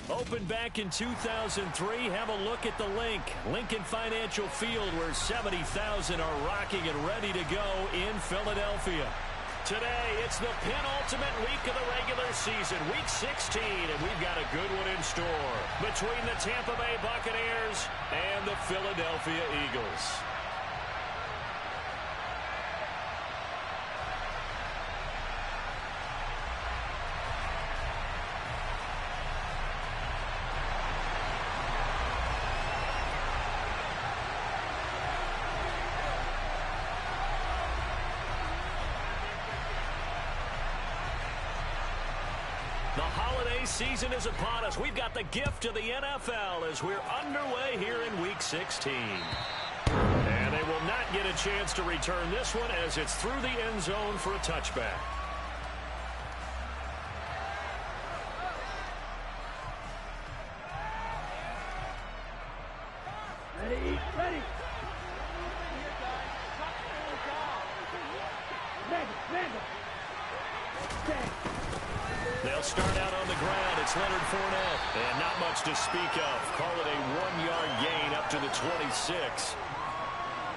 Opened back in 2003, have a look at the Lincoln Financial Field, where 70,000 are rocking and ready to go in Philadelphia. Today, it's the penultimate week of the regular season, week 16, and we've got a good one in store between the Tampa Bay Buccaneers and the Philadelphia Eagles. The holiday season is upon us. We've got the gift of the NFL as we're underway here in Week 16. And they will not get a chance to return this one as it's through the end zone for a touchback. Ready. They'll start out on the ground. It's Leonard Fournette. And not much to speak of. Call it a 1-yard gain up to the 26.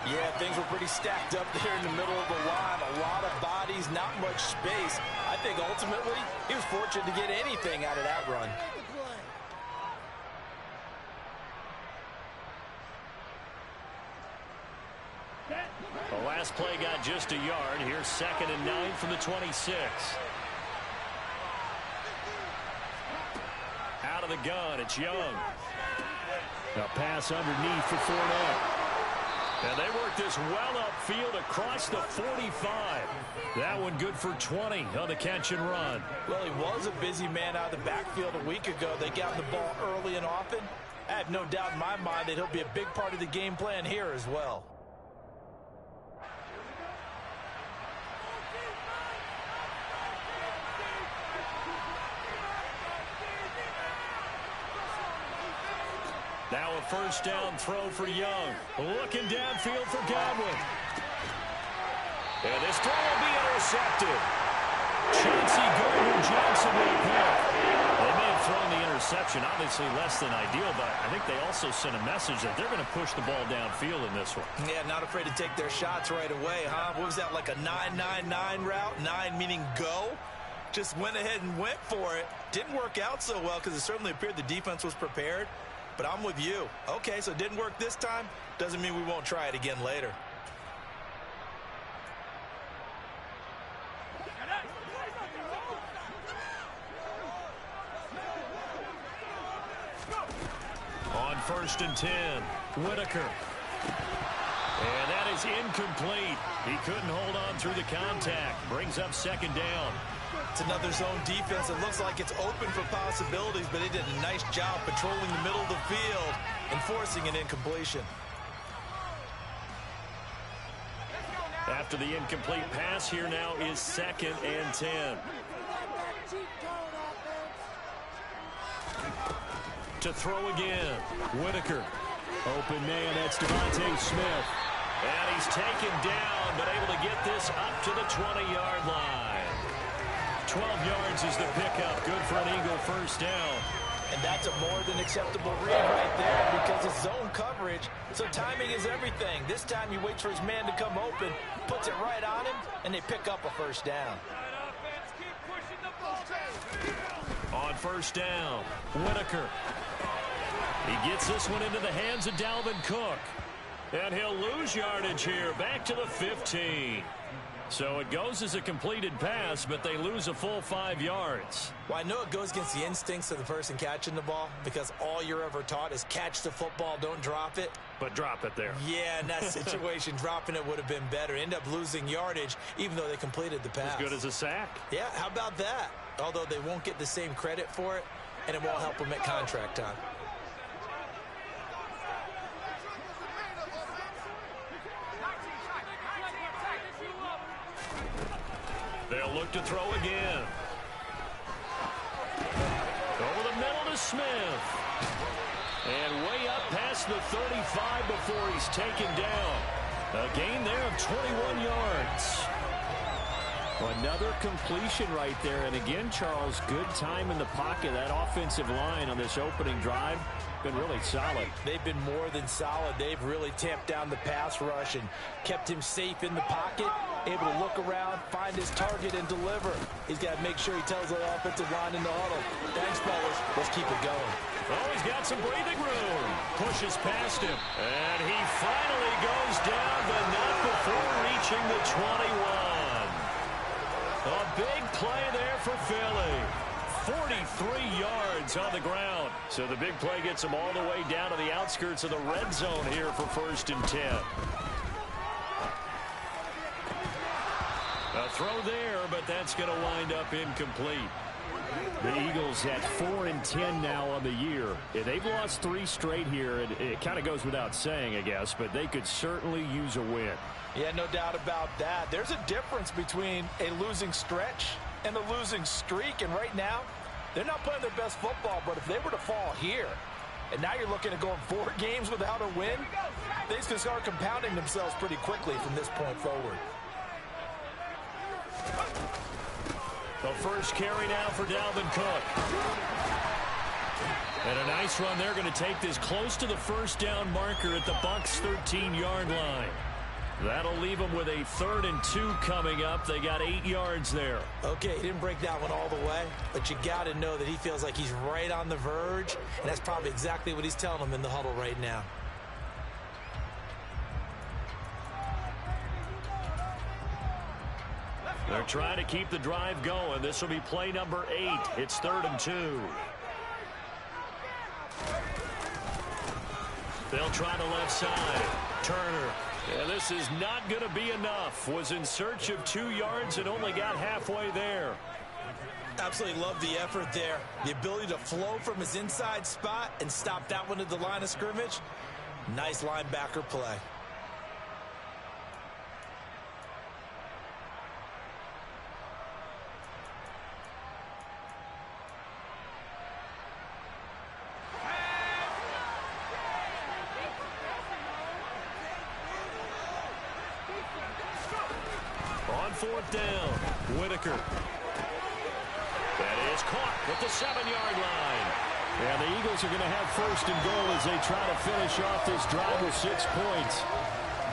Yeah, things were pretty stacked up there in the middle of the line. A lot of bodies, not much space. I think ultimately he was fortunate to get anything out of that run. The last play got just a yard. Here's 2nd and 9 from the 26. Out of the gun, it's Young. A pass underneath for Fournette. And they work this well upfield across the 45. That one good for 20 on the catch and run. Well, he was a busy man out of the backfield a week ago. They got the ball early and often. I have no doubt in my mind that he'll be a big part of the game plan here as well. Now a first down throw for Young. Looking downfield for Godwin. And this throw will be intercepted. Chauncey Gardner-Johnson with a pick. They may have thrown the interception, obviously less than ideal, but I think they also sent a message that they're going to push the ball downfield in this one. Yeah, not afraid to take their shots right away, huh? What was that, like a 9-9-9 route? 9 meaning go? Just went ahead and went for it. Didn't work out so well because it certainly appeared the defense was prepared. But I'm with you. Okay, so it didn't work this time. Doesn't mean we won't try it again later. On 1st and 10, Whitaker. And that is incomplete. He couldn't hold on through the contact. Brings up 2nd down. It's another zone defense. It looks like it's open for possibilities, but they did a nice job patrolling the middle of the field and forcing an incompletion. After the incomplete pass, here now is 2nd and 10. To throw again, Whitaker. Open man, that's Devontae Smith. And he's taken down, but able to get this up to the 20-yard line. 12 yards is the pickup. Good for an Eagle first down. And that's a more than acceptable read right there because it's zone coverage, so timing is everything. This time he waits for his man to come open, puts it right on him, and they pick up a first down. On 1st down, Whitaker. He gets this one into the hands of Dalvin Cook. And he'll lose yardage here, back to the 15. So it goes as a completed pass, but they lose a full 5 yards. Well, I know it goes against the instincts of the person catching the ball because all you're ever taught is catch the football, don't drop it. But drop it there. Yeah, in that situation, dropping it would have been better. End up losing yardage, even though they completed the pass. As good as a sack. Yeah, how about that? Although they won't get the same credit for it, and it won't help them at contract time. They'll look to throw again. Over the middle to Smith. And way up past the 35 before he's taken down. A gain there of 21 yards. Well, another completion right there. And again, Charles, good time in the pocket. That offensive line on this opening drive been really solid. They've been more than solid. They've really tamped down the pass rush and kept him safe in the pocket, able to look around, find his target, and deliver. He's got to make sure he tells the offensive line in the huddle, thanks, fellas. Let's keep it going. Oh, he's got some breathing room. Pushes past him. And he finally goes down, but not before reaching the 21. A big play there for Philly. 43 yards on the ground. So the big play gets them all the way down to the outskirts of the red zone here for 1st and 10. A throw there, but that's going to wind up incomplete. The Eagles at 4-10 now on the year. They've lost 3 straight here. It kind of goes without saying, I guess, but they could certainly use a win. Yeah, no doubt about that. There's a difference between a losing stretch and a losing streak, and right now, they're not playing their best football, but if they were to fall here, and now you're looking at going 4 games without a win, things can start compounding themselves pretty quickly from this point forward. The first carry now for Dalvin Cook. And a nice run. They're going to take this close to the first down marker at the Bucs' 13-yard line. That'll leave them with a 3rd and 2 coming up. They got 8 yards there. Okay, he didn't break that one all the way, but you got to know that he feels like he's right on the verge, and that's probably exactly what he's telling them in the huddle right now. They're trying to keep the drive going. This will be play number 8. It's 3rd and 2. They'll try the left side. Turner. Yeah, this is not going to be enough. Was in search of 2 yards and only got halfway there. Absolutely love the effort there. The ability to flow from his inside spot and stop that one at the line of scrimmage. Nice linebacker play. On 4th down, Whitaker. That is caught at the 7-yard line. And the Eagles are going to have 1st and goal as they try to finish off this drive with 6 points.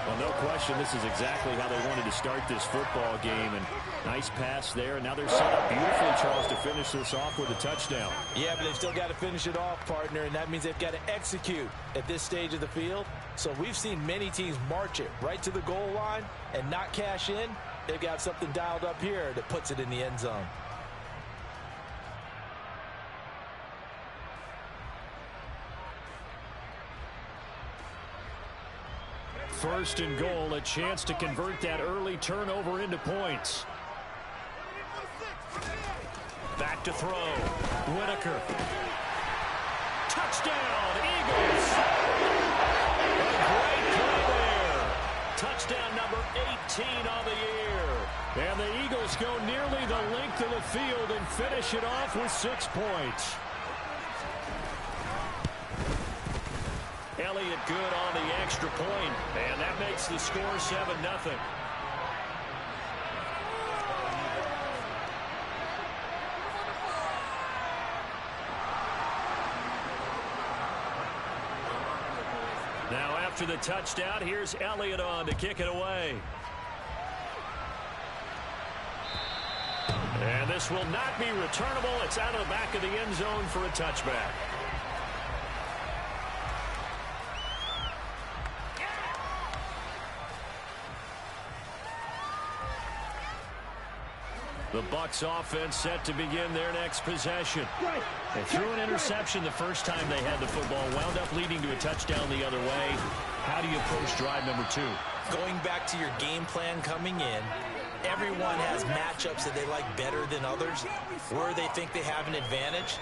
Well, no question, this is exactly how they wanted to start this football game. And nice pass there. And now they're set up beautifully, Charles, to finish this off with a touchdown. Yeah, but they've still got to finish it off, partner, and that means they've got to execute at this stage of the field. So we've seen many teams march it right to the goal line and not cash in. They've got something dialed up here that puts it in the end zone. First and goal, a chance to convert that early turnover into points. Back to throw. Whitaker. Touchdown, Eagles! A great play there. Touchdown number 18 on the year. And the Eagles go nearly the length of the field and finish it off with 6 points. Elliott good on the extra point, and that makes the score 7-0. Now after the touchdown, here's Elliott on to kick it away. And this will not be returnable. It's out of the back of the end zone for a touchback. The Bucs offense set to begin their next possession. They threw an interception the first time they had the football, wound up leading to a touchdown the other way. How do you approach drive number 2? Going back to your game plan coming in, everyone has matchups that they like better than others. Where they think they have an advantage,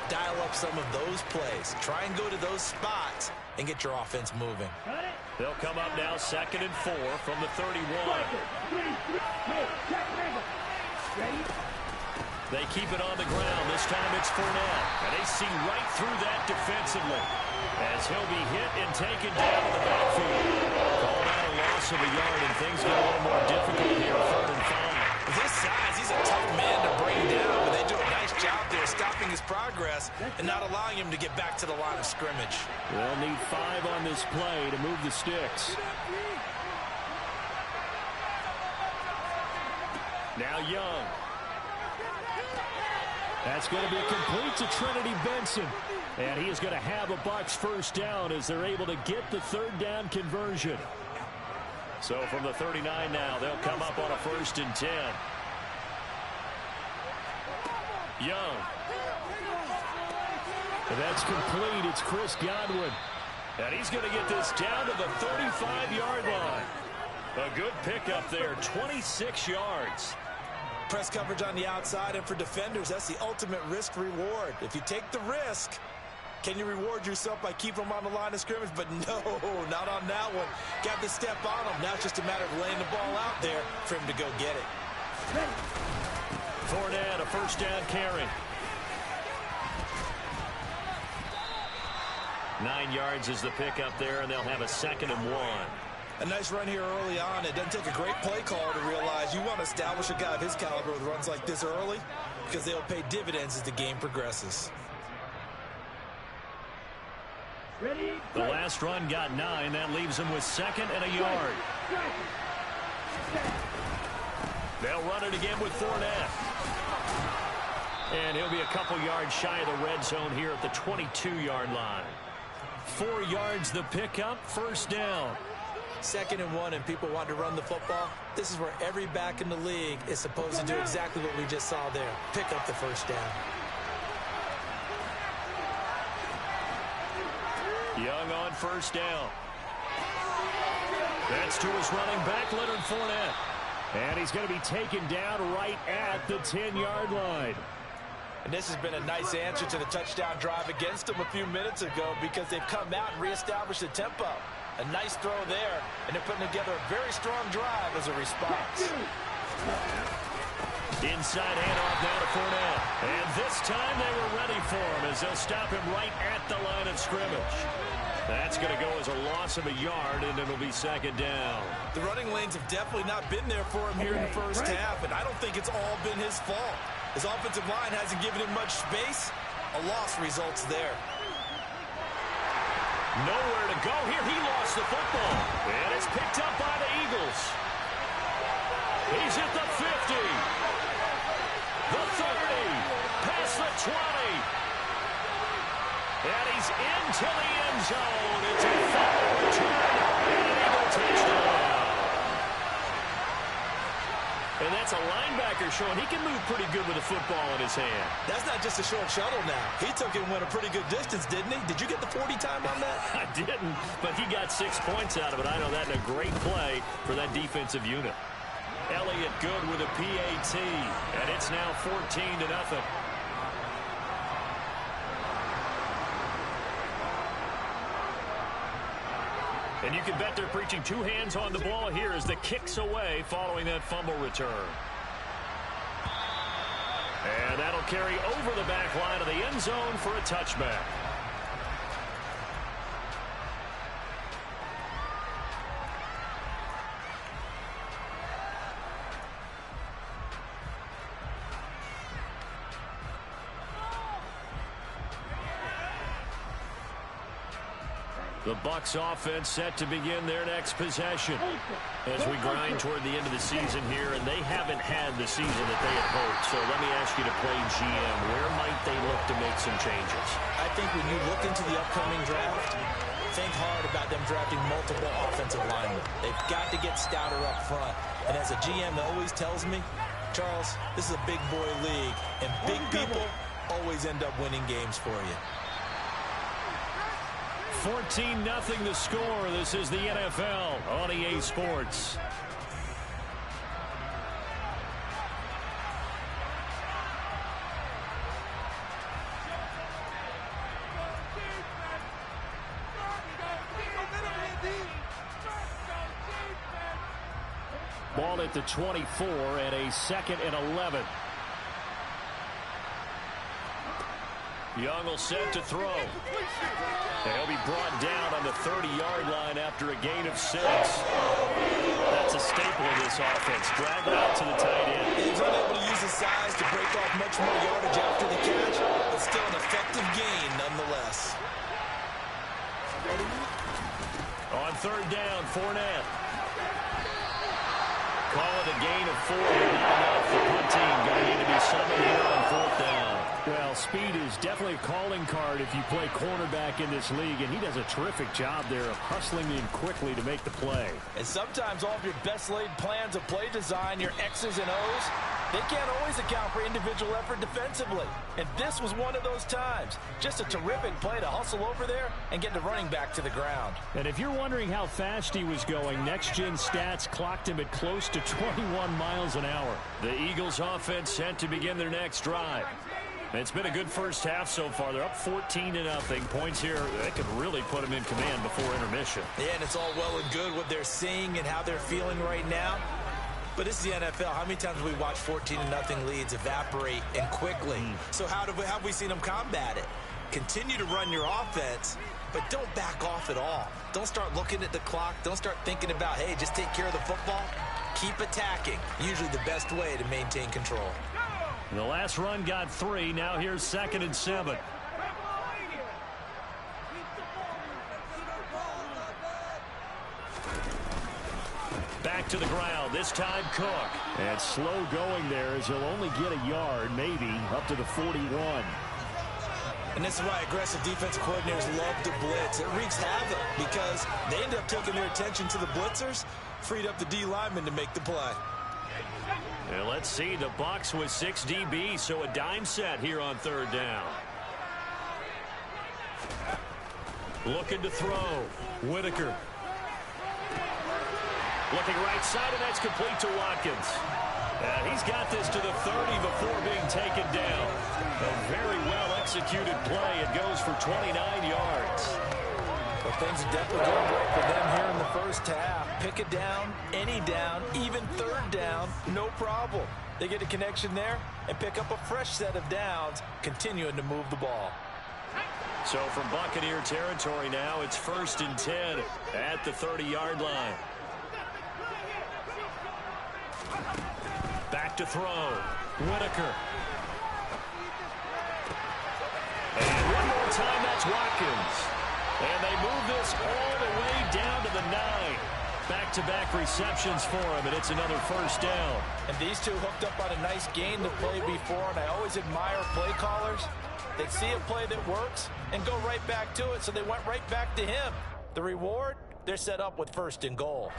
dial up some of those plays. Try and go to those spots and get your offense moving. They'll come up now 2nd and 4 from the 31. They keep it on the ground. This time it's Fournette. And they see right through that defensively as he'll be hit and taken down in the backfield. Called out a loss of a yard, and things get a little more difficult here, 3rd and 5. With his size, he's a tough man to bring down, but they do a nice job there stopping his progress and not allowing him to get back to the line of scrimmage. They'll need 5 on this play to move the sticks. Now Young. That's going to be complete to Trinity Benson. And he is going to have a Bucs first down as they're able to get the third down conversion. So from the 39 now, they'll come up on a 1st and 10. Young. And that's complete. It's Chris Godwin. And he's going to get this down to the 35-yard line. A good pickup there, 26 yards. Press coverage on the outside, and for defenders, that's the ultimate risk-reward. If you take the risk, can you reward yourself by keeping them on the line of scrimmage? But no, not on that one. Got to step on them. Now it's just a matter of laying the ball out there for him to go get it. Fournette, a first down carry. 9 yards is the pickup there, and they'll have a 2nd and 1. A nice run here early on. It doesn't take a great play call to realize you want to establish a guy of his caliber with runs like this early because they'll pay dividends as the game progresses. The last run got 9. That leaves him with 2nd and a yard. They'll run it again with Fournette. And he'll be a couple yards shy of the red zone here at the 22-yard line. 4 yards the pickup, first down. 2nd and 1, and people want to run the football. This is where every back in the league is supposed to do exactly what we just saw there. Pick up the first down. Young on first down. That's to his running back, Leonard Fournette. And he's going to be taken down right at the 10-yard line. And this has been a nice answer to the touchdown drive against them a few minutes ago because they've come out and reestablished the tempo. A nice throw there, and they're putting together a very strong drive as a response. Inside handoff now to Fournette. And this time they were ready for him as they'll stop him right at the line of scrimmage. That's going to go as a loss of a yard, and it'll be 2nd down. The running lanes have definitely not been there for him here in the first half, and I don't think it's all been his fault. His offensive line hasn't given him much space. A loss results there. Nowhere to go here. He lost the football. And it's picked up by the Eagles. He's at the 50. The 30. Past the 20. And he's into the end zone. It's a fumble return. And an Eagle touchdown. And that's a linebacker showing he can move pretty good with a football in his hand. That's not just a short shuttle now. He took it and went a pretty good distance, didn't he? Did you get the 40 time on that? I didn't, but he got 6 points out of it. I know that in a great play for that defensive unit. Elliott good with a PAT, and it's now 14-0. And you can bet they're preaching 2 hands on the ball here as the kick's away following that fumble return. And that'll carry over the back line of the end zone for a touchback. The Bucs offense set to begin their next possession as we grind toward the end of the season here, and they haven't had the season that they had hoped. So let me ask you to play GM. Where might they look to make some changes? I think when you look into the upcoming draft, think hard about them drafting multiple offensive linemen. They've got to get stouter up front. And as a GM that always tells me, Charles, this is a big boy league, and big people always end up winning games for you. 14-0 the score. This is the NFL on EA Sports. Ball at the 24 and a 2nd and 11. Young will set to throw. And he'll be brought down on the 30-yard line after a gain of 6. That's a staple of this offense. Drag out to the tight end. He's unable to use his size to break off much more yardage after the catch, but still an effective gain nonetheless. On third down, Fournette. Call it a gain of 4. Not enough. The punt team going to need to be summoned here on fourth down. Well, speed is definitely a calling card if you play cornerback in this league, and he does a terrific job there of hustling in quickly to make the play. And sometimes all of your best laid plans of play design, your X's and O's, they can't always account for individual effort defensively. And this was one of those times. Just a terrific play to hustle over there and get the running back to the ground. And if you're wondering how fast he was going, next-gen stats clocked him at close to 21 miles an hour. The Eagles offense set to begin their next drive. It's been a good first half so far. They're up 14-0. Points here, that could really put them in command before intermission. Yeah, and it's all well and good what they're seeing and how they're feeling right now. But this is the NFL. How many times have we watched 14-0 leads evaporate and quickly? So how have we seen them combat it? Continue to run your offense, but don't back off at all. Don't start looking at the clock. Don't start thinking about, hey, just take care of the football. Keep attacking. Usually the best way to maintain control. The last run got 3. Now here's 2nd and 7. Back to the ground. This time Cook. And slow going there as he'll only get a yard, maybe, up to the 41. And this is why aggressive defensive coordinators love to blitz. It wreaks havoc because they end up taking their attention to the blitzers, freed up the D lineman to make the play. And let's see, the Bucs with 6 DBs, so a dime set here on third down. Looking to throw. Whitaker. Looking right side, and that's complete to Watkins. And he's got this to the 30 before being taken down. A very well-executed play. It goes for 29 yards. Well, things are definitely going great for them here in the first half. Pick it down, any down, even third down, no problem. They get a connection there and pick up a fresh set of downs, continuing to move the ball. So from Buccaneer territory now, it's 1st and 10 at the 30-yard line. Back to throw. Whitaker. And one more time, that's Watkins. And they move this all the way down to the 9. Back-to-back receptions for him, and it's another first down. And these two hooked up on a nice gain to play before, and I always admire play callers. They see a play that works and go right back to it, so they went right back to him. The reward, they're set up with 1st and goal.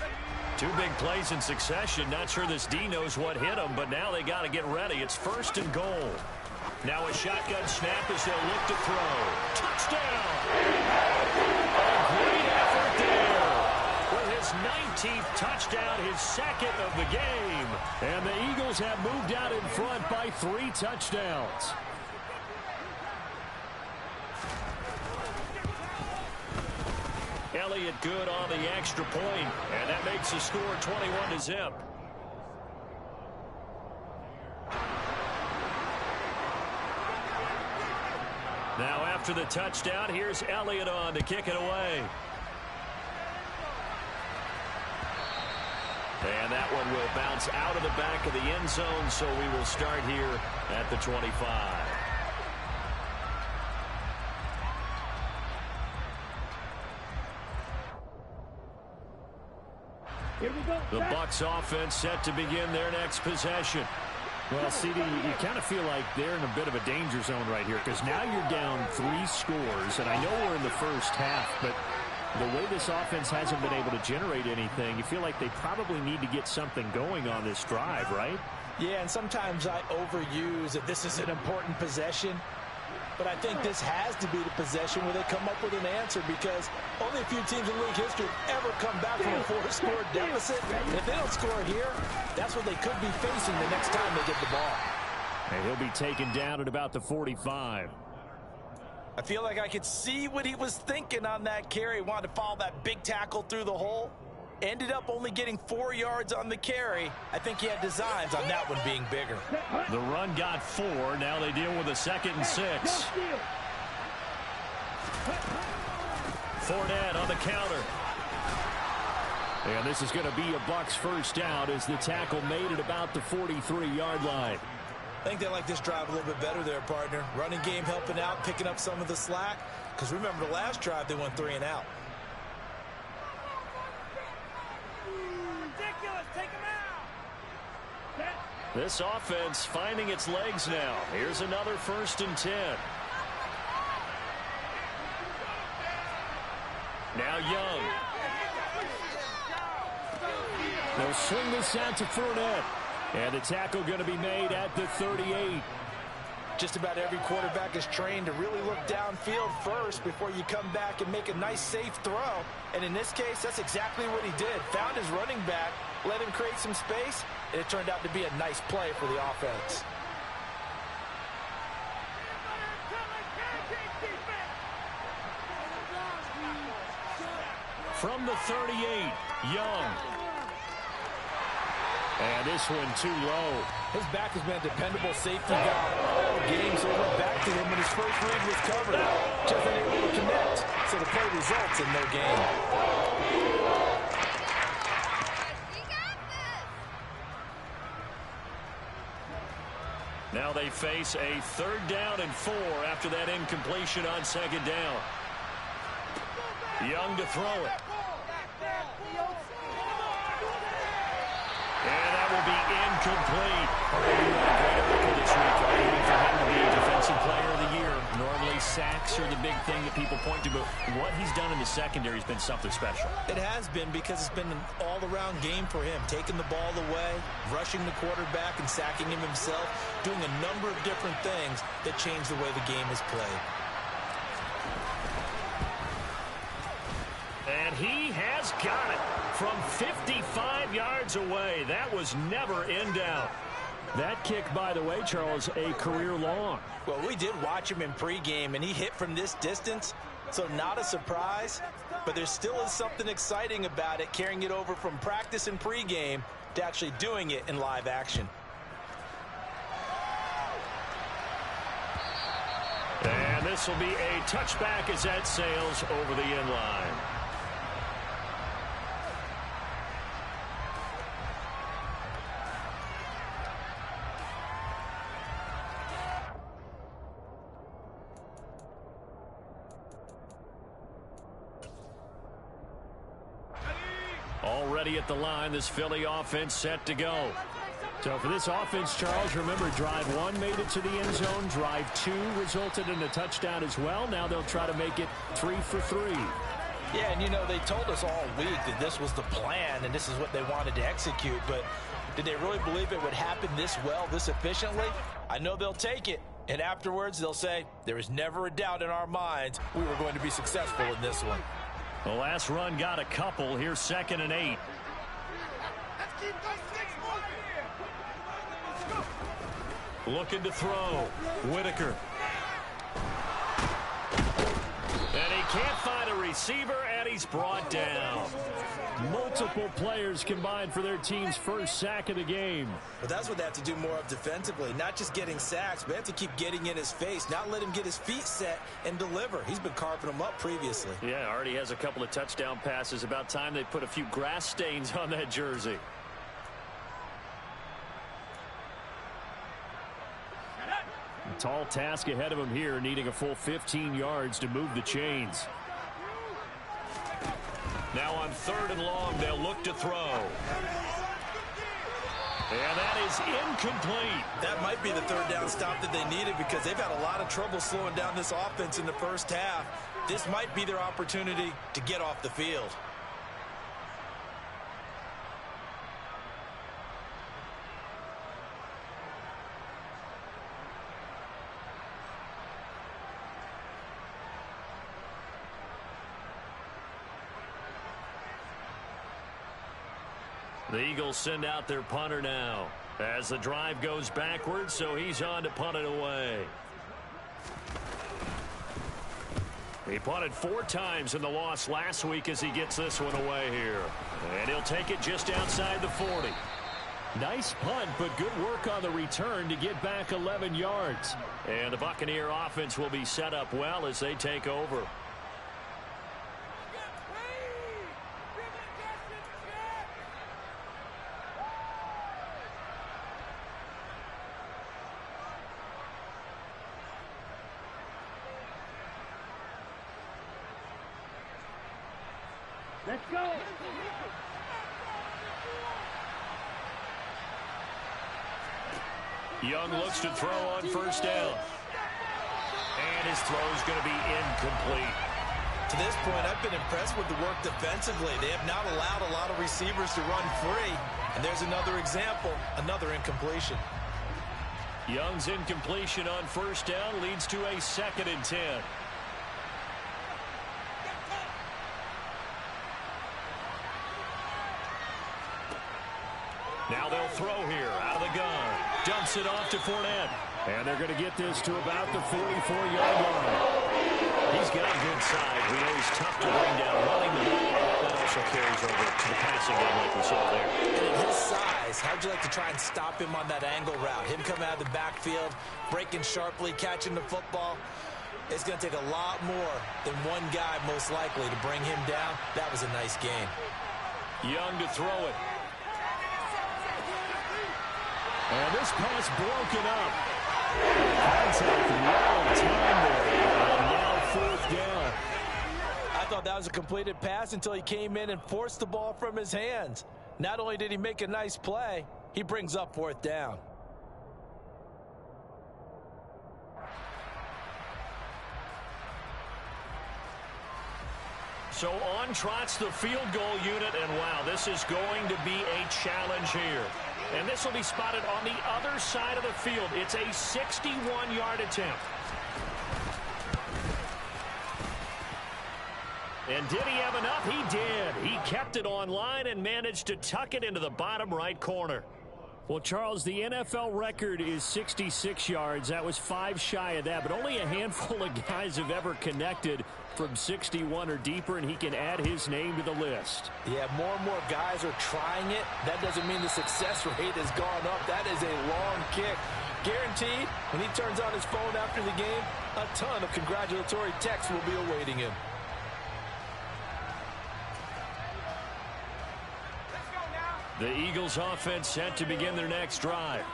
2 big plays in succession. Not sure this D knows what hit him, but now they got to get ready. It's 1st and goal. Now a shotgun snap as they'll look to throw. Touchdown! A great effort there. With his 19th touchdown, his 2nd of the game. And the Eagles have moved out in front by 3 touchdowns. Elliott good on the extra point, and that makes the score 21-0. Now after the touchdown, here's Elliott on to kick it away. And that one will bounce out of the back of the end zone, so we will start here at the 25. The Bucs offense set to begin their next possession. Well, CD, you kind of feel like they're in a bit of a danger zone right here because now you're down 3 scores, and I know we're in the first half, but the way this offense hasn't been able to generate anything, you feel like they probably need to get something going on this drive, right? Yeah, and sometimes I overuse that this is an important possession. But I think this has to be the possession where they come up with an answer because only a few teams in league history have ever come back from a 4-score deficit. And if they don't score here, that's what they could be facing the next time they get the ball. And he'll be taken down at about the 45. I feel like I could see what he was thinking on that carry. He wanted to follow that big tackle through the hole. Ended up only getting 4 yards on the carry. I think he had designs on that one being bigger. The run got 4. Now they deal with a 2nd and 6. Fournette on the counter. And this is going to be a Bucs first down as the tackle made at about the 43-yard line. I think they like this drive a little bit better there, partner. Running game helping out, picking up some of the slack. Because remember the last drive, they went 3 and out. This offense finding its legs now. Here's another 1st and 10. Now Young. They'll swing this out to Fournette. And the tackle going to be made at the 38. Just about every quarterback is trained to really look downfield first before you come back and make a nice, safe throw. And in this case, that's exactly what he did. Found his running back, let him create some space, and it turned out to be a nice play for the offense. From the 38, Young. And this one too low. His back has been a dependable safety valve all game, so it went back to him when his first read was covered. Just unable to connect, so the play results in no gain. Now they face a 3rd down and 4 after that incompletion on 2nd down. Young to throw it. And that will be incomplete. Great article this week, arguing for him to be Defensive Player of the Year. Normally sacks are the big thing that people point to, but what he's done in the secondary has been something special. It has been, because it's been an all-around game for him. Taking the ball away, rushing the quarterback, and sacking him himself. Doing a number of different things that change the way the game is played. And he has got it from 55 yards away. That was never in doubt. That kick, by the way, Charles, a career long. Well, we did watch him in pregame, and he hit from this distance, so not a surprise. But there still is something exciting about it, carrying it over from practice and pregame to actually doing it in live action. And this will be a touchback as that sails over the end line. Already at the line, this Philly offense set to go. So for this offense, Charles, remember, drive 1 made it to the end zone. Drive 2 resulted in a touchdown as well. Now they'll try to make it 3 for 3. Yeah, and you know, they told us all week that this was the plan and this is what they wanted to execute, but did they really believe it would happen this well, this efficiently? I know they'll take it, and afterwards they'll say, there was never a doubt in our minds we were going to be successful in this one. The last run got a couple. Here's 2nd and 8. Looking to throw. Whitaker. And he can't find a receiver, and he's brought down. Multiple players combined for their team's first sack of the game. But that's what they have to do more of defensively. Not just getting sacks, but they have to keep getting in his face. Not let him get his feet set and deliver. He's been carving them up previously. Yeah, already has a couple of touchdown passes. About time they put a few grass stains on that jersey. A tall task ahead of him here, needing a full 15 yards to move the chains. Now on 3rd and long, they'll look to throw. And that is incomplete. That might be the 3rd down stop that they needed, because they've had a lot of trouble slowing down this offense in the first half. This might be their opportunity to get off the field. The Eagles send out their punter now as the drive goes backwards, so he's on to punt it away. He punted 4 times in the loss last week as he gets this one away here. And he'll take it just outside the 40. Nice punt, but good work on the return to get back 11 yards. And the Buccaneer offense will be set up well as they take over. Let's go. Young looks to throw on first down. And his throw is going to be incomplete. To this point, I've been impressed with the work defensively. They have not allowed a lot of receivers to run free. And there's another example, another incompletion. Young's incompletion on first down leads to a 2nd and 10. Now they'll throw here out of the gun. Dumps it off to Fournette. And they're going to get this to about the 44-yard line. He's got a good side. We know he's tough to bring down running the ball. That also carries over to the passing game like we saw there. And at his size, how'd you like to try and stop him on that angle route? Him coming out of the backfield, breaking sharply, catching the football. It's going to take a lot more than one guy most likely to bring him down. That was a nice game. Young to throw it. And this pass broken up. Contact long time there. And now 4th down. I thought that was a completed pass until he came in and forced the ball from his hands. Not only did he make a nice play, he brings up 4th down. So on trots the field goal unit, and wow, this is going to be a challenge here. And this will be spotted on the other side of the field. It's a 61-yard attempt. And did he have enough? He did. He kept it on line and managed to tuck it into the bottom right corner. Well, Charles, the NFL record is 66 yards. That was 5 shy of that, but only a handful of guys have ever connected from 61 or deeper, and he can add his name to the list. Yeah, more and more guys are trying it. That doesn't mean the success rate has gone up. That is a long kick. Guaranteed, when he turns on his phone after the game, a ton of congratulatory texts will be awaiting him. The Eagles offense set to begin their next drive.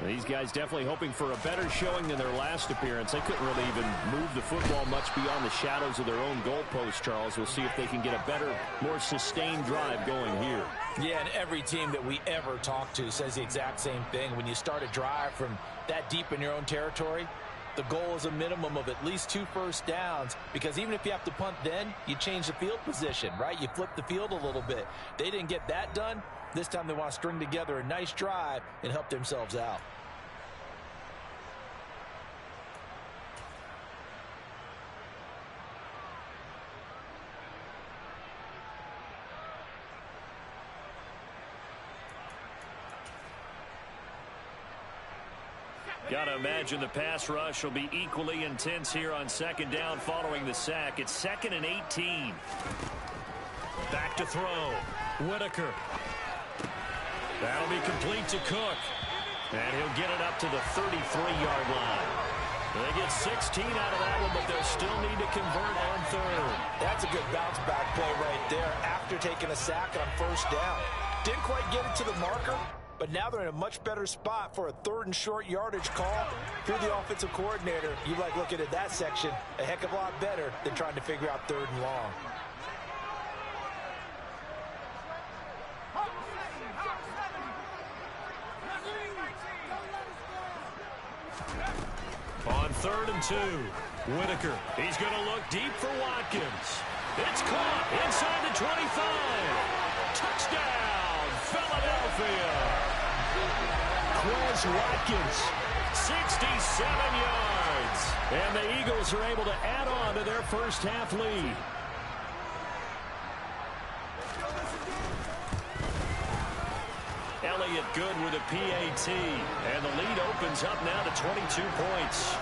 These guys definitely hoping for a better showing than their last appearance. They couldn't really even move the football much beyond the shadows of their own goalpost, Charles. We'll see if they can get a better, more sustained drive going here. Yeah, and every team that we ever talk to says the exact same thing. When you start a drive from that deep in your own territory, the goal is a minimum of at least 2 first downs, because even if you have to punt then, you change the field position, right? You flip the field a little bit. They didn't get that done. This time they want to string together a nice drive and help themselves out. Got to imagine the pass rush will be equally intense here on 2nd down following the sack. It's 2nd and 18. Back to throw. Whitaker. That'll be complete to Cook. And he'll get it up to the 33-yard line. They get 16 out of that one, but they'll still need to convert on 3rd. That's a good bounce-back play right there after taking a sack on 1st down. Didn't quite get it to the marker, but now they're in a much better spot for a 3rd and short yardage call through the offensive coordinator. You like looking at that section a heck of a lot better than trying to figure out 3rd and long. On 3rd and 2, Whitaker. He's going to look deep for Watkins. It's caught inside the 25. Touchdown, Philadelphia. Quez Watkins, 67 yards. And the Eagles are able to add on to their first half lead. Elliott good with a PAT, and the lead opens up now to 22 points.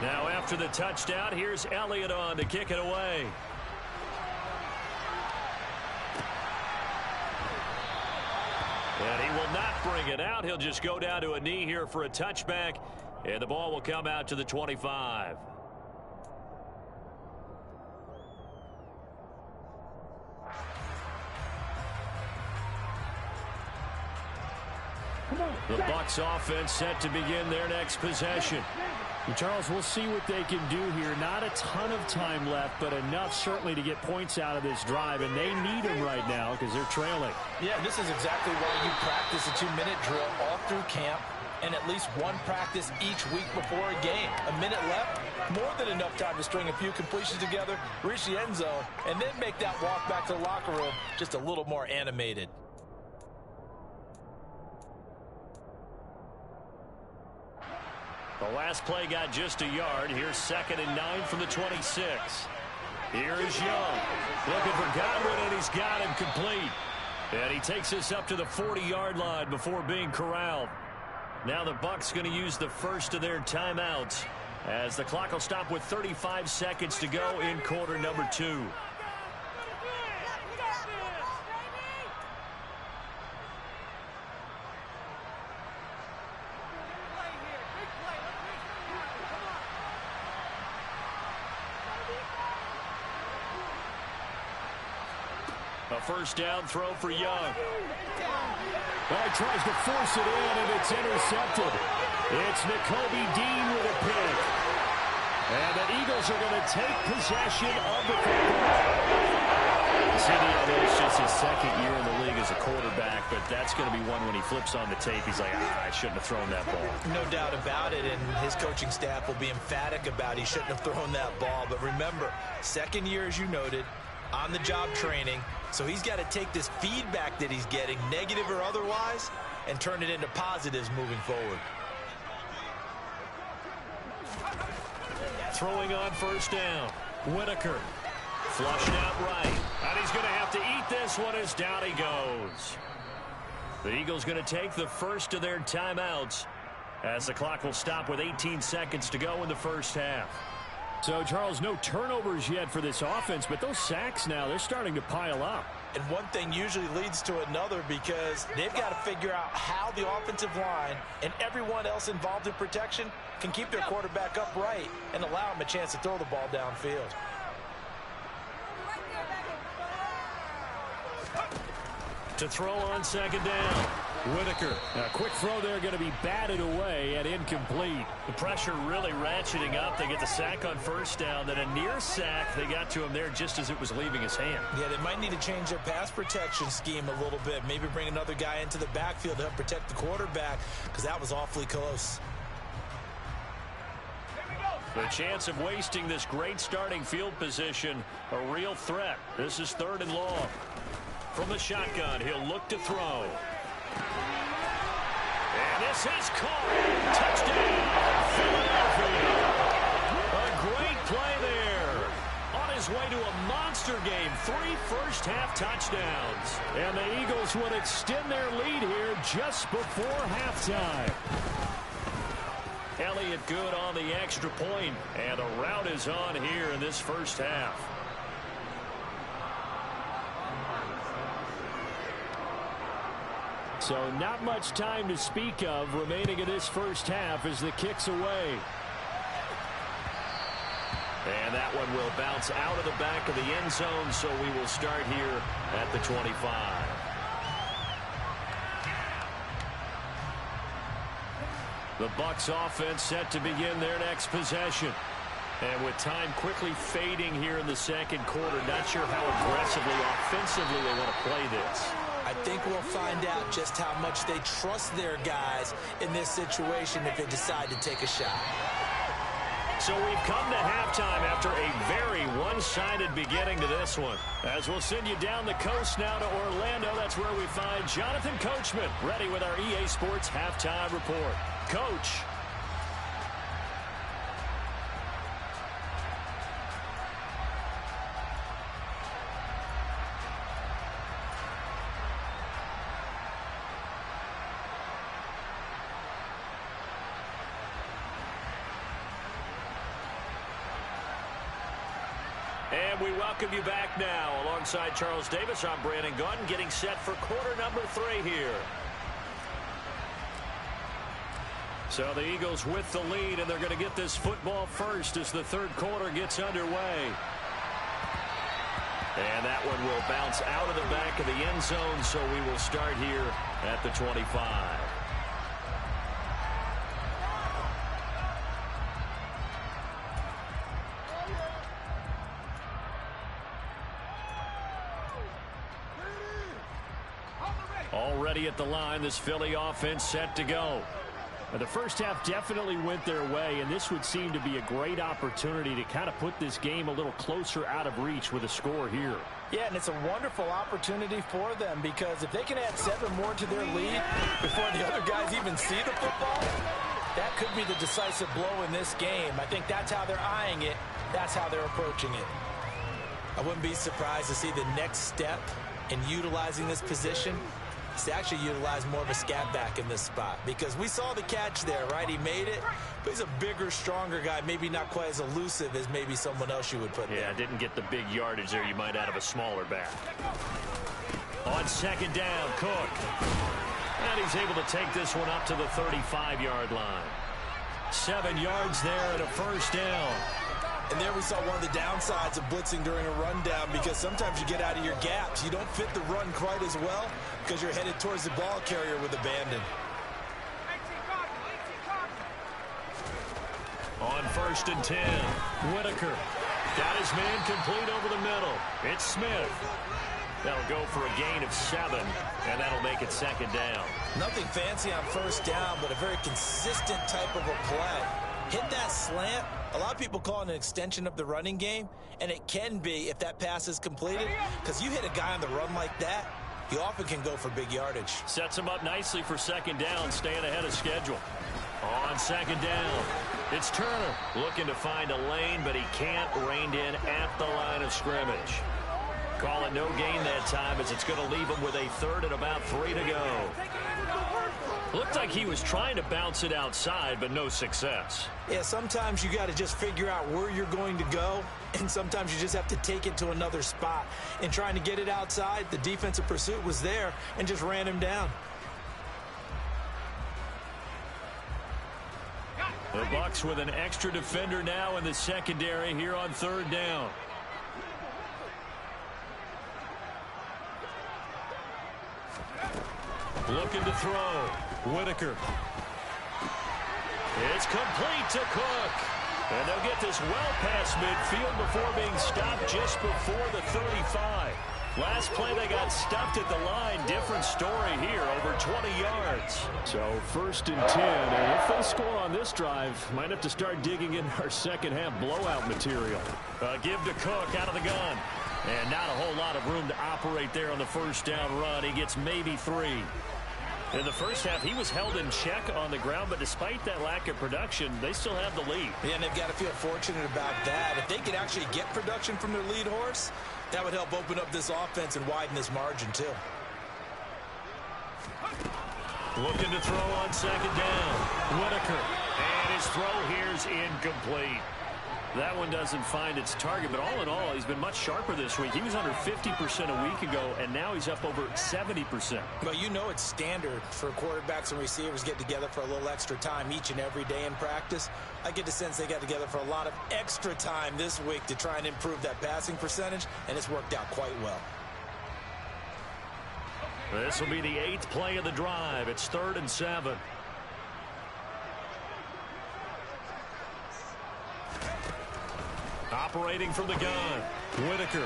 Now after the touchdown, here's Elliott on to kick it away. And he will not bring it out. He'll just go down to a knee here for a touchback, and the ball will come out to the 25. The Bucs offense set to begin their next possession. And Charles, we'll see what they can do here. Not a ton of time left, but enough certainly to get points out of this drive, and they need them right now because they're trailing. Yeah, this is exactly why you practice a 2-minute drill all through camp and at least one practice each week before a game. A minute left, more than enough time to string a few completions together, reach the end zone, and then make that walk back to the locker room just a little more animated. The last play got just a yard. Here's 2nd and 9 from the 26. Here's Young. Looking for Godwin, and he's got him complete. And he takes us up to the 40-yard line before being corralled. Now the Bucs going to use the first of their timeouts as the clock will stop with 35 seconds to go in quarter number 2. A first down throw for Young. Well, he tries to force it in, and it's intercepted. It's Nakobe Dean with a pick. And the Eagles are going to take possession of the football. It's just his second year in the league as a quarterback, but that's going to be one when he flips on the tape. He's like, I shouldn't have thrown that ball. No doubt about it, and his coaching staff will be emphatic about he shouldn't have thrown that ball. But remember, second year, as you noted, on-the-job training. So he's got to take this feedback that he's getting, negative or otherwise, and turn it into positives moving forward. Throwing on first down. Whitaker. Flushed out right. And he's going to have to eat this one as down he goes. The Eagles going to take the first of their timeouts as the clock will stop with 18 seconds to go in the first half. So, Charles, no turnovers yet for this offense, but those sacks now, they're starting to pile up. And one thing usually leads to another because they've got to figure out how the offensive line and everyone else involved in protection can keep their quarterback upright and allow him a chance to throw the ball downfield. To throw on second down. Whitaker. A quick throw there going to be batted away and incomplete. The pressure really ratcheting up. They get the sack on first down. Then a near sack. They got to him there just as it was leaving his hand. Yeah, they might need to change their pass protection scheme a little bit. Maybe bring another guy into the backfield to help protect the quarterback because that was awfully close. The chance of wasting this great starting field position, a real threat. This is 3rd and long. From the shotgun, he'll look to throw. And this is caught. Touchdown, Philadelphia. A great play there. On his way to a monster game. 3 first-half touchdowns. And the Eagles would extend their lead here just before halftime. Elliott good on the extra point. And the rout is on here in this first half. So not much time to speak of remaining in this first half as the kick's away. And that one will bounce out of the back of the end zone, so we will start here at the 25. The Bucs offense set to begin their next possession. And with time quickly fading here in the second quarter, not sure how aggressively, offensively they want to play this. I think we'll find out just how much they trust their guys in this situation if they decide to take a shot. So we've come to halftime after a very one-sided beginning to this one. As we'll send you down the coast now to Orlando, that's where we find Jonathan Coachman ready with our EA Sports Halftime Report. Coach. And we welcome you back now. Alongside Charles Davis, I'm Brandon Gunn, getting set for quarter number 3 here. So the Eagles with the lead, and they're going to get this football first as the third quarter gets underway. And that one will bounce out of the back of the end zone, so we will start here at the 25. Already at the line, this Philly offense set to go. The first half definitely went their way, and this would seem to be a great opportunity to kind of put this game a little closer out of reach with a score here. Yeah, and it's a wonderful opportunity for them, because if they can add 7 more to their lead before the other guys even see the football, that could be the decisive blow in this game. I think that's how they're eyeing it. That's how they're approaching it. I wouldn't be surprised to see the next step in utilizing this position is to actually utilize more of a scat back in this spot, because we saw the catch there, right? He made it, but he's a bigger, stronger guy, maybe not quite as elusive as maybe someone else you would put there. Yeah, didn't get the big yardage there you might out of a smaller back. On second down, Cook. And he's able to take this one up to the 35-yard line. 7 yards there and a first down. And there we saw one of the downsides of blitzing during a rundown, because sometimes you get out of your gaps. You don't fit the run quite as well because you're headed towards the ball carrier with abandon. On 1st and 10, Whitaker got his man complete over the middle. It's Smith. That'll go for a gain of 7, and that'll make it second down. Nothing fancy on first down, but a very consistent type of a play. Hit that slant. A lot of people call it an extension of the running game, and it can be if that pass is completed, because you hit a guy on the run like that, you often can go for big yardage. Sets him up nicely for second down, staying ahead of schedule. On second down, it's Turner looking to find a lane, but he can't. Reined in at the line of scrimmage. Call it no gain that time, as it's going to leave him with a 3rd and about 3 to go. Looked like he was trying to bounce it outside, but no success. Yeah, sometimes you got to just figure out where you're going to go, and sometimes you just have to take it to another spot. In trying to get it outside, the defensive pursuit was there and just ran him down. The Bucs with an extra defender now in the secondary here on 3rd down. Looking to throw. Whitaker. It's complete to Cook. And they'll get this well past midfield before being stopped just before the 35. Last play they got stuffed at the line. Different story here, over 20 yards. So 1st and 10, and if they score on this drive, might have to start digging in our second half blowout material. Give to Cook out of the gun. And not a whole lot of room to operate there on the first down run. He gets maybe 3. In the first half, he was held in check on the ground, but despite that lack of production, they still have the lead. Yeah, and they've got to feel fortunate about that. If they could actually get production from their lead horse, that would help open up this offense and widen this margin, too. Looking to throw on second down. Whitaker. And his throw here is incomplete. That one doesn't find its target, but all in all, he's been much sharper this week. He was under 50% a week ago, and now he's up over 70%. Well, you know it's standard for quarterbacks and receivers get together for a little extra time each and every day in practice. I get the sense they got together for a lot of extra time this week to try and improve that passing percentage, and it's worked out quite well. This will be the 8th play of the drive. It's 3rd and 7. Operating from the gun, Whitaker.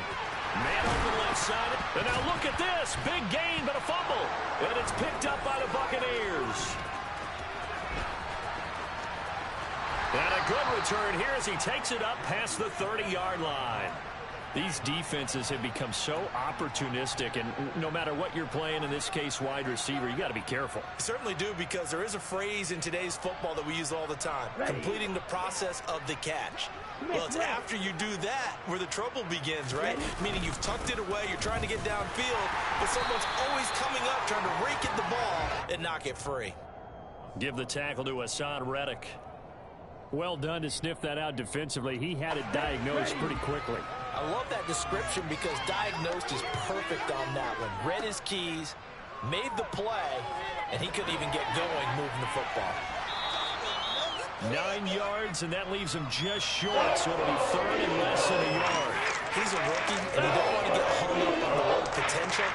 Man on the left side. And now look at this. Big gain, but a fumble. And it's picked up by the Buccaneers. And a good return here as he takes it up past the 30-yard line. These defenses have become so opportunistic, and no matter what you're playing, in this case wide receiver, you got to be careful. You certainly do, because there is a phrase in today's football that we use all the time, completing the process of the catch. Well, it's after you do that where the trouble begins, right? Meaning you've tucked it away, you're trying to get downfield, but someone's always coming up trying to rake at the ball and knock it free. Give the tackle to Hassan Reddick. Well done to sniff that out defensively. He had it diagnosed pretty quickly. I love that description, because diagnosed is perfect on that one. Read his keys, made the play, and he couldn't even get going moving the football. 9 yards, and that leaves him just short, so it'll be 3rd and less than a yard. He's a rookie, and you don't want to get hung up on the word potential.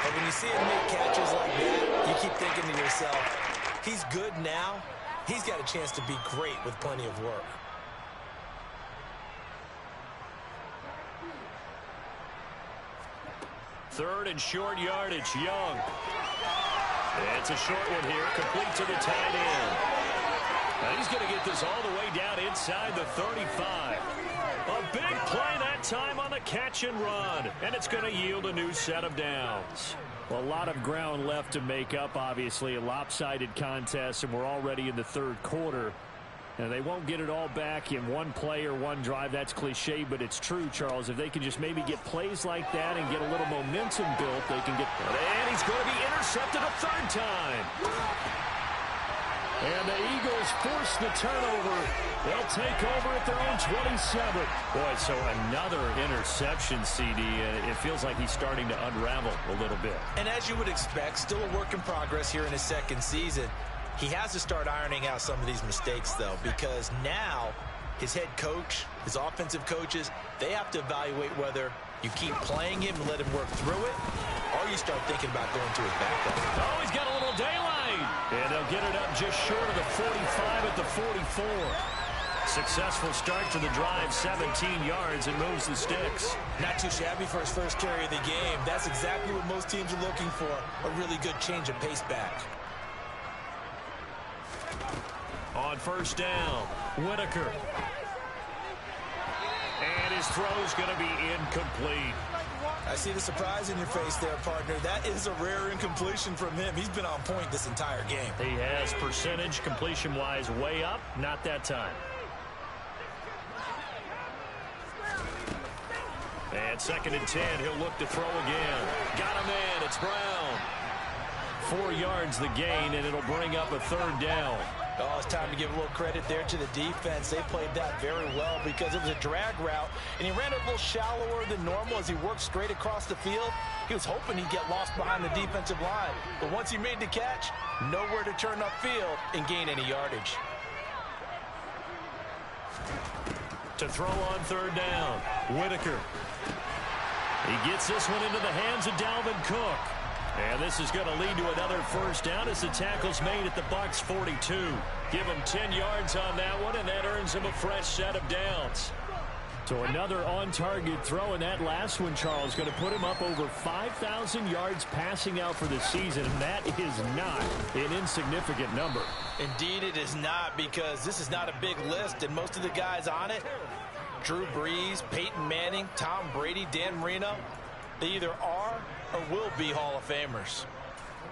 But when you see him make catches like that, you keep thinking to yourself, he's good now. He's got a chance to be great with plenty of work. Third and short yardage, Young. It's a short one here, complete to the tight end. Now he's going to get this all the way down inside the 35. A big play that time on the catch and run, and it's going to yield a new set of downs. Well, a lot of ground left to make up, obviously. A lopsided contest, and we're already in the third quarter. And they won't get it all back in one play or one drive. That's cliche, but it's true, Charles. If they can just maybe get plays like that and get a little momentum built, they can get... And he's going to be intercepted a third time. And the Eagles force the turnover. They'll take over at their own 27. Boy, so another interception, CD. It feels like he's starting to unravel a little bit. And as you would expect, still a work in progress here in his second season. He has to start ironing out some of these mistakes, though, because now his head coach, his offensive coaches, they have to evaluate whether you keep playing him and let him work through it, or you start thinking about going to his backup. Oh, he's got a little daylight. And they'll get it up just short of the 45 at the 44. Successful start to the drive, 17 yards, and moves the sticks. Not too shabby for his first carry of the game. That's exactly what most teams are looking for, a really good change of pace back. On first down, Whitaker. And his throw's going to be incomplete. I see the surprise in your face there, partner. That is a rare incompletion from him. He's been on point this entire game. He has percentage completion-wise way up. Not that time. And 2nd and 10, he'll look to throw again. Got him in. It's Brown. 4 yards the gain, and it'll bring up a third down. Oh, it's time to give a little credit there to the defense. They played that very well because it was a drag route, and he ran it a little shallower than normal as he worked straight across the field. He was hoping he'd get lost behind the defensive line, but once he made the catch, nowhere to turn upfield and gain any yardage. To throw on third down, Whitaker. He gets this one into the hands of Dalvin Cook. And this is going to lead to another first down as the tackle's made at the Bucs 42. Give him 10 yards on that one, and that earns him a fresh set of downs. So another on-target throw, and that last one, Charles, going to put him up over 5,000 yards passing out for the season, and that is not an insignificant number. Indeed it is not, because this is not a big list, and most of the guys on it, Drew Brees, Peyton Manning, Tom Brady, Dan Marino, they either are or will be Hall of Famers.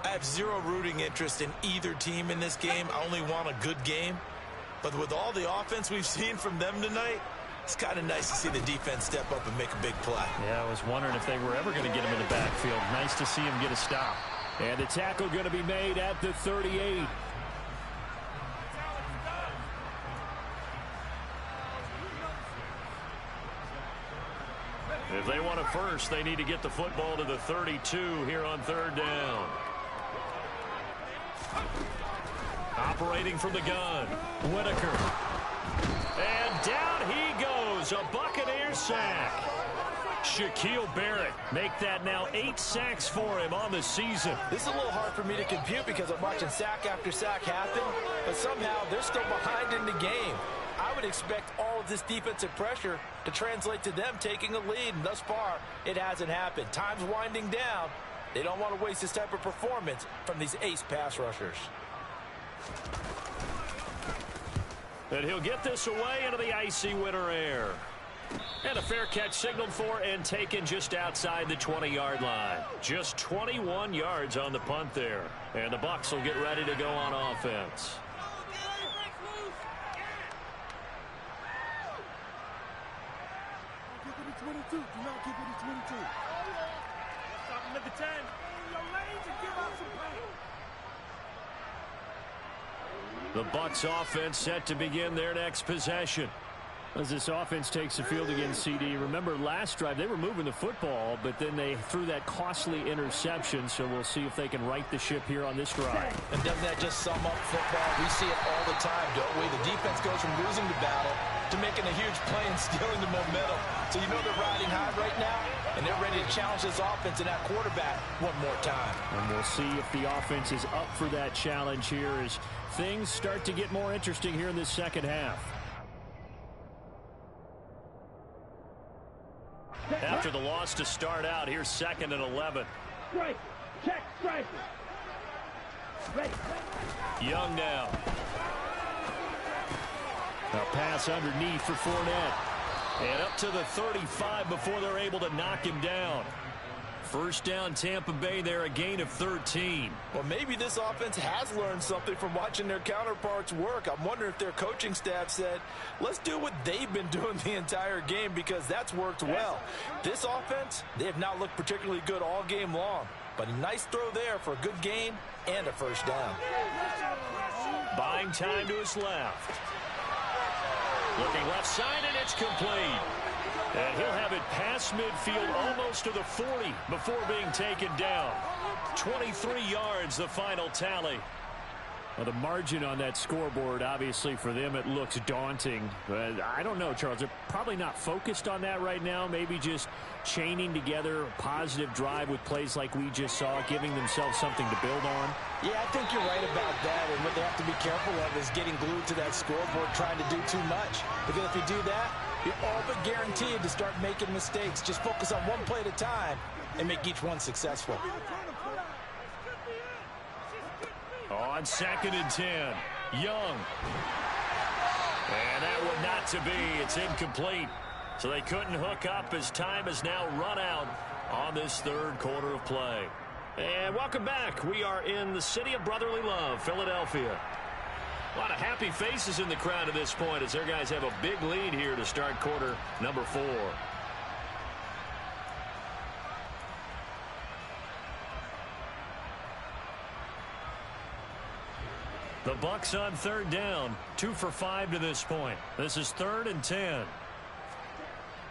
I have zero rooting interest in either team in this game. I only want a good game. But with all the offense we've seen from them tonight, it's kind of nice to see the defense step up and make a big play. Yeah, I was wondering if they were ever going to get him in the backfield. Nice to see him get a stop. And the tackle going to be made at the 38. If they want a first, they need to get the football to the 32 here on third down. Operating from the gun, Whitaker. And down he goes, a Buccaneer sack. Shaquille Barrett make that now 8 sacks for him on the season. This is a little hard for me to compute because I'm watching sack after sack happen, but somehow they're still behind in the game. I would expect all of this defensive pressure to translate to them taking a lead, and thus far, it hasn't happened. Time's winding down. They don't want to waste this type of performance from these ace pass rushers. And he'll get this away into the icy winter air. And a fair catch signaled for and taken just outside the 20-yard line. Just 21 yards on the punt there. And the Bucs will get ready to go on offense. Do not keep it at 22. Stop him at the 10. Your lanes and give up some pain. The Bucs offense set to begin their next possession. As this offense takes the field against CD, remember last drive they were moving the football, but then they threw that costly interception, so we'll see if they can right the ship here on this drive. And doesn't that just sum up football? We see it all the time, don't we? The defense goes from losing the battle to making a huge play and stealing the momentum. So you know they're riding high right now, and they're ready to challenge this offense and that quarterback one more time. And we'll see if the offense is up for that challenge here as things start to get more interesting here in this second half. After the loss to start out, here's 2nd and 11. Strike. Check. Strike. Young now. A pass underneath for Fournette. And up to the 35 before they're able to knock him down. First down, Tampa Bay there, a gain of 13. Well, maybe this offense has learned something from watching their counterparts work. I'm wondering if their coaching staff said, let's do what they've been doing the entire game, because that's worked well. This offense, they have not looked particularly good all game long. But a nice throw there for a good gain and a first down. Buying time to his left. Looking left side, and it's complete. And he'll have it past midfield almost to the 40 before being taken down. 23 yards, the final tally. Well, the margin on that scoreboard, obviously for them, it looks daunting. But I don't know, Charles. They're probably not focused on that right now. Maybe just chaining together a positive drive with plays like we just saw, giving themselves something to build on. Yeah, I think you're right about that. And what they have to be careful of is getting glued to that scoreboard, trying to do too much. Because if you do that, you're all but guaranteed to start making mistakes. Just focus on one play at a time and make each one successful. On 2nd and 10, Young. And that one not to be. It's incomplete. So they couldn't hook up as time has now run out on this third quarter of play. And welcome back. We are in the city of brotherly love, Philadelphia. A lot of happy faces in the crowd at this point as their guys have a big lead here to start quarter number 4. The Bucs on 3rd down, 2 for 5 to this point. This is 3rd and 10.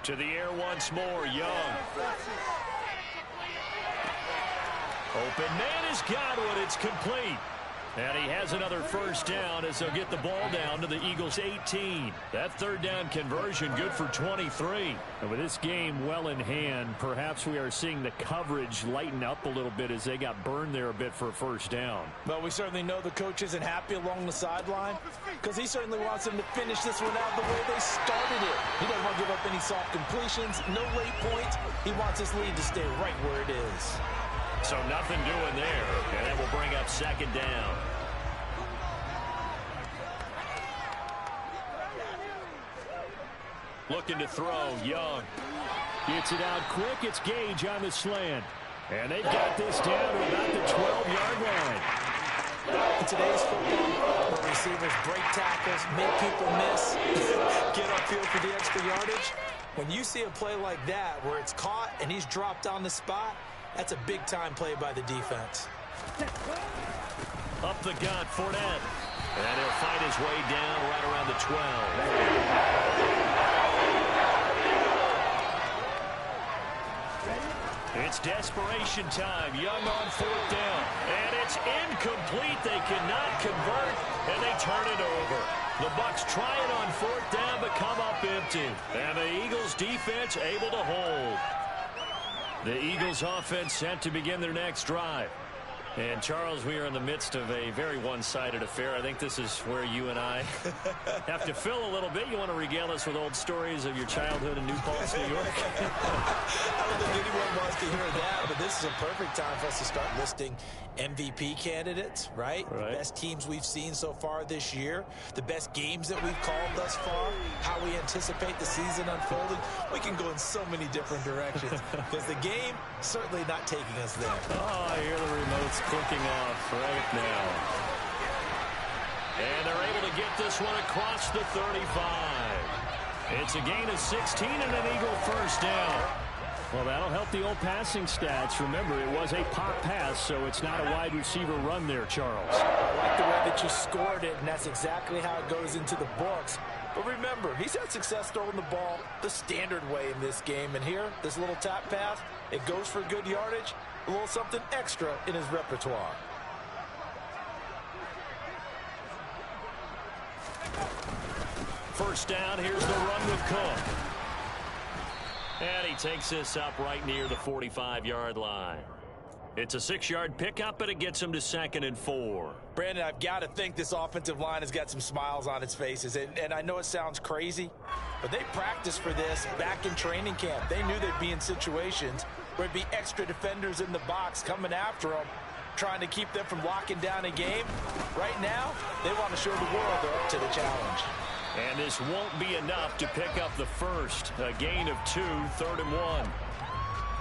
To the air once more, Young. Open man has got one. It's complete. And he has another first down as they'll get the ball down to the Eagles' 18. That 3rd down conversion good for 23. And with this game well in hand, perhaps we are seeing the coverage lighten up a little bit as they got burned there a bit for a first down. Well, we certainly know the coach isn't happy along the sideline because he certainly wants them to finish this one out the way they started it. He doesn't want to give up any soft completions, no late points. He wants his lead to stay right where it is. So nothing doing there, and that will bring up 2nd down. Looking to throw, Young. Gets it out quick. It's Gage on the slant. And they've got this down to about the 12-yard line. In today's football, where receivers break tackles, make people miss, get upfield for the extra yardage, when you see a play like that where it's caught and he's dropped on the spot, that's a big-time play by the defense. Up the gut, Fournette. And he'll fight his way down right around the 12. It's desperation time. Young on 4th down. And it's incomplete. They cannot convert, and they turn it over. The Bucs try it on 4th down, but come up empty. And the Eagles defense able to hold. The Eagles offense set to begin their next drive. And, Charles, we are in the midst of a very one-sided affair. I think this is where you and I have to fill a little bit. You want to regale us with old stories of your childhood in New Paltz, New York? I don't think anyone wants to hear that, but this is a perfect time for us to start listing MVP candidates, right? The best teams we've seen so far this year, the best games that we've called thus far, how we anticipate the season unfolding. We can go in so many different directions because the game certainly not taking us there. Oh, I hear the remotes clicking off right now. And they're able to get this one across the 35. It's a gain of 16 and an Eagle first down. Well, that'll help the old passing stats. Remember, it was a pop pass, so it's not a wide receiver run there, Charles. I like the way that you scored it, and that's exactly how it goes into the books. But remember, he's had success throwing the ball the standard way in this game. And here, this little tap pass, it goes for good yardage, a little something extra in his repertoire. First down, here's the run with Cook. And he takes this up right near the 45-yard line. It's a 6-yard pickup, but it gets him to 2nd and 4. Brandon, I've got to think this offensive line has got some smiles on its faces. And I know it sounds crazy, but they practiced for this back in training camp. They knew they'd be in situations where it'd be extra defenders in the box coming after them. trying to keep them from locking down a game. Right now, they want to show the world they're up to the challenge. And this won't be enough to pick up the first. A gain of 2, 3rd and 1.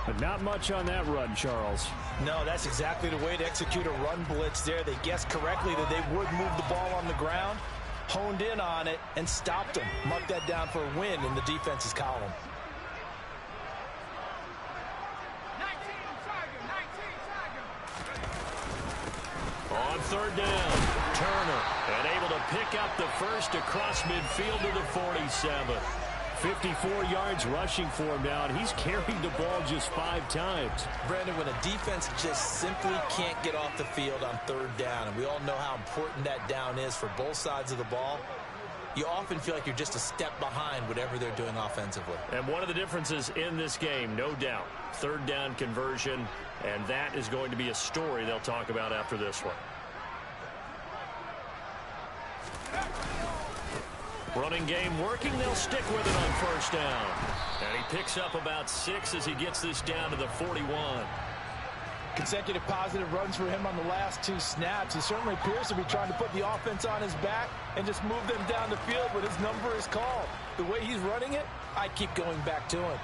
But not much on that run, Charles. No, that's exactly the way to execute a run blitz there. They guessed correctly that they would move the ball on the ground, honed in on it, and stopped them. Mark that down for a win in the defense's column. On 3rd down, Turner, and able to pick up the first across midfield to the 47. 54 yards rushing for him now, and he's carried the ball just 5 times. Brandon, when a defense just simply can't get off the field on 3rd down, and we all know how important that down is for both sides of the ball, you often feel like you're just a step behind whatever they're doing offensively. And one of the differences in this game, no doubt, 3rd down conversion, and that is going to be a story they'll talk about after this one. Running game working. They'll stick with it on 1st down. And he picks up about 6 as he gets this down to the 41. Consecutive positive runs for him on the last 2 snaps. He certainly appears to be trying to put the offense on his back and just move them down the field when his number is called. The way he's running it, I keep going back to him.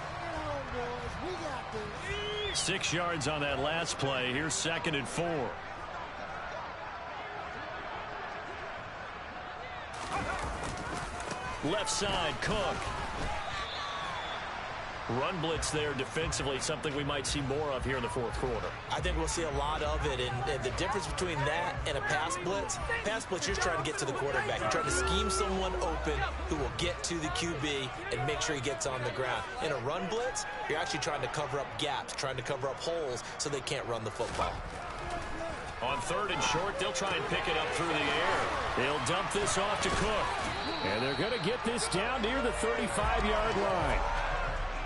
6 yards on that last play. Here's 2nd and 4. Left side, Cook. Run blitz there defensively, something we might see more of here in the 4th quarter. I think we'll see a lot of it, and the difference between that and a pass blitz, you're trying to get to the quarterback. You're trying to scheme someone open who will get to the QB and make sure he gets on the ground. In a run blitz, you're actually trying to cover up gaps, trying to cover up holes so they can't run the football. On 3rd and short, they'll try and pick it up through the air. They'll dump this off to Cook. And they're going to get this down near the 35-yard line.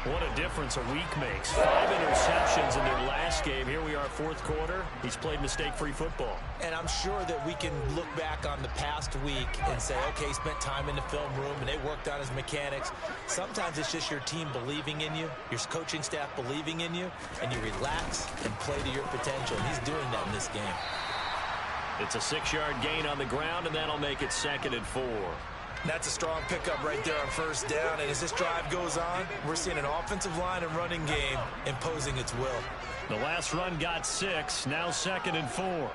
What a difference a week makes. 5 interceptions in their last game. Here we are, 4th quarter. He's played mistake-free football. And I'm sure that we can look back on the past week and say, okay, he spent time in the film room and they worked on his mechanics. Sometimes it's just your team believing in you, your coaching staff believing in you, and you relax and play to your potential. And he's doing that in this game. It's a 6-yard gain on the ground, and that'll make it 2nd and 4. That's a strong pickup right there on 1st down. And as this drive goes on, we're seeing an offensive line and running game imposing its will. The last run got 6. Now 2nd and 4.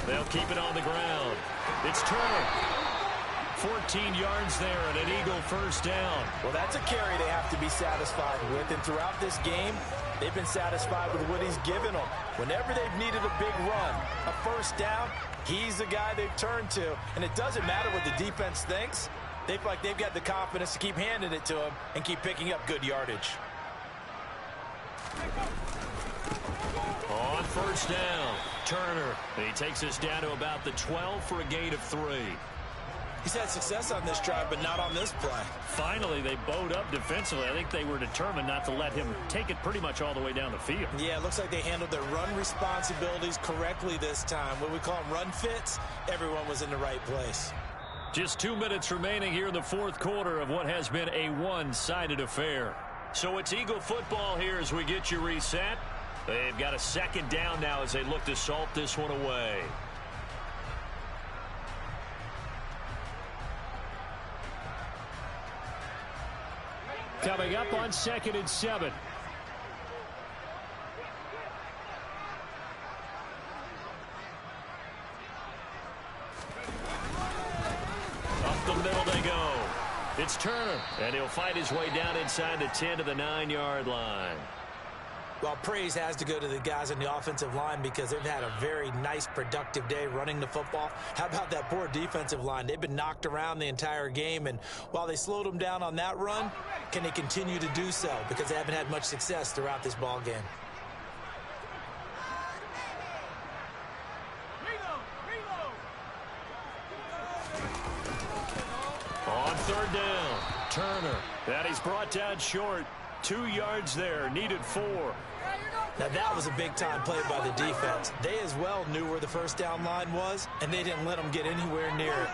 They'll keep it on the ground. It's Turner. 14 yards there and an Eagle 1st down. Well, that's a carry they have to be satisfied with. And throughout this game, they've been satisfied with what he's given them. Whenever they've needed a big run, a 1st down, he's the guy they've turned to. And it doesn't matter what the defense thinks. They feel like they've got the confidence to keep handing it to him and keep picking up good yardage. On 1st down, Turner. He takes us down to about the 12 for a gain of 3. He's had success on this drive, but not on this play. Finally, they bowed up defensively. I think they were determined not to let him take it pretty much all the way down the field. Yeah, it looks like they handled their run responsibilities correctly this time. What we call them run fits, everyone was in the right place. Just 2 minutes remaining here in the 4th quarter of what has been a one-sided affair. So it's Eagle football here as we get you reset. They've got a 2nd down now as they look to salt this one away. Coming up on 2nd and 7. Up the middle they go. It's Turner, and he'll fight his way down inside the 10 to the 9-yard line. Well, praise has to go to the guys on the offensive line because they've had a very nice, productive day running the football. How about that poor defensive line? They've been knocked around the entire game, and while they slowed them down on that run, can they continue to do so? Because they haven't had much success throughout this ball game. On 3rd down, Turner. And he's brought down short. 2 yards there, needed 4. Now that was a big-time play by the defense. They as well knew where the 1st down line was, and they didn't let them get anywhere near it.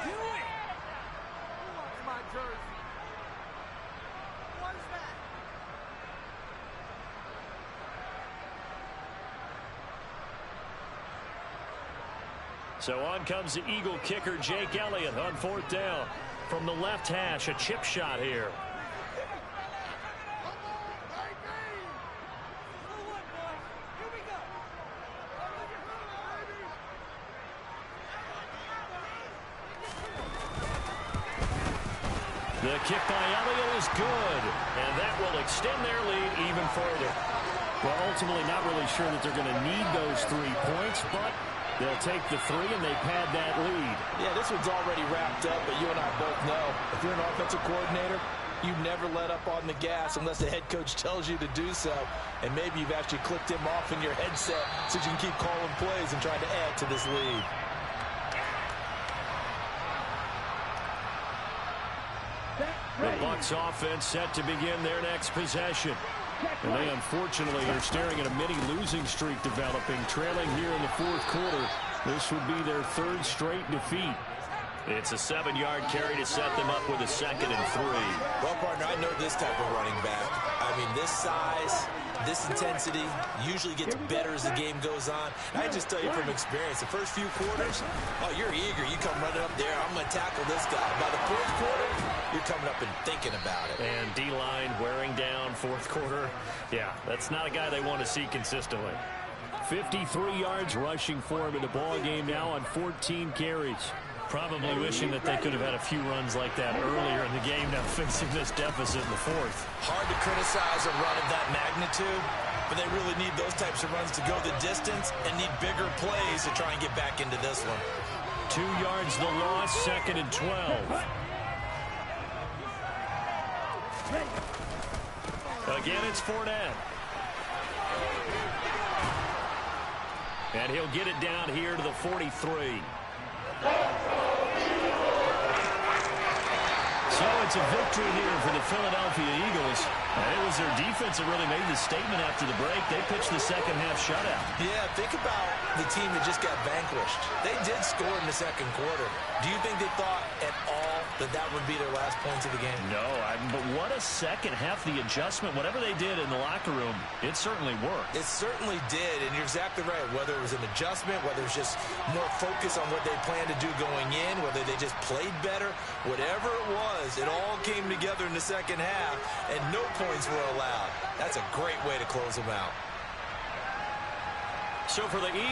So on comes the Eagle kicker, Jake Elliott, on 4th down. From the left hash, a chip shot here. The kick by Elliott is good, and that will extend their lead even further. Well, ultimately not really sure that they're going to need those 3 points, but they'll take the 3 and they pad that lead. Yeah, this one's already wrapped up, but you and I both know if you're an offensive coordinator, you never let up on the gas unless the head coach tells you to do so. And maybe you've actually clicked him off in your headset so you can keep calling plays and trying to add to this lead. The Bucs offense set to begin their next possession. And they unfortunately are staring at a mini losing streak developing, trailing here in the 4th quarter. This would be their 3rd straight defeat. It's a 7-yard carry to set them up with a 2nd and 3. Well, partner, I know this type of running back. I mean, this size, this intensity usually gets better as the game goes on. And I just tell you from experience, the first few quarters, oh, you're eager. You come running up there, I'm going to tackle this guy. By the 4th quarter, you're coming up and thinking about it. And D-line wearing down 4th quarter. Yeah, that's not a guy they want to see consistently. 53 yards rushing for him in the ball game now on 14 carries. Probably wishing that they could have had a few runs like that earlier in the game, now facing this deficit in the 4th. Hard to criticize a run of that magnitude, but they really need those types of runs to go the distance and need bigger plays to try and get back into this one. 2 yards the loss, 2nd and 12. Again, it's Fournette. And he'll get it down here to the 43. So it's a victory here for the Philadelphia Eagles. And it was their defense that really made the statement after the break. They pitched the second half shutout. Yeah, think about the team that just got vanquished. They did score in the 2nd quarter. Do you think they thought at all that that would be their last points of the game? No, but what a second half, the adjustment, whatever they did in the locker room, it certainly worked. It certainly did, and you're exactly right. Whether it was an adjustment, whether it was just more focus on what they planned to do going in, whether they just played better, whatever it was, it all came together in the second half, and no points were allowed. That's a great way to close them out. So for the Eagles,